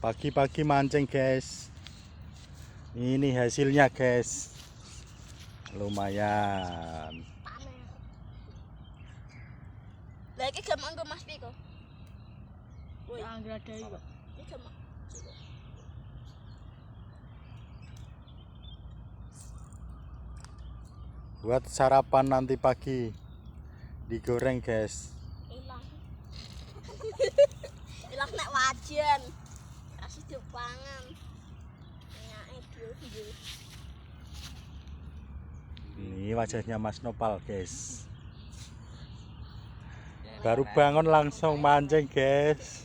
Pagi-pagi mancing guys. Ini hasilnya guys. Lumayan. Lagi gampang ke Mas Piko. Woi, Anggra ada iki kok. ini gampang. Buat sarapan nanti pagi. Digoreng guys. Hilang. Hilang nek wajan. Kasih dipangan. Nyake dhewe. Ini wajahnya Mas Nopal guys. Baru bangun langsung mancing guys.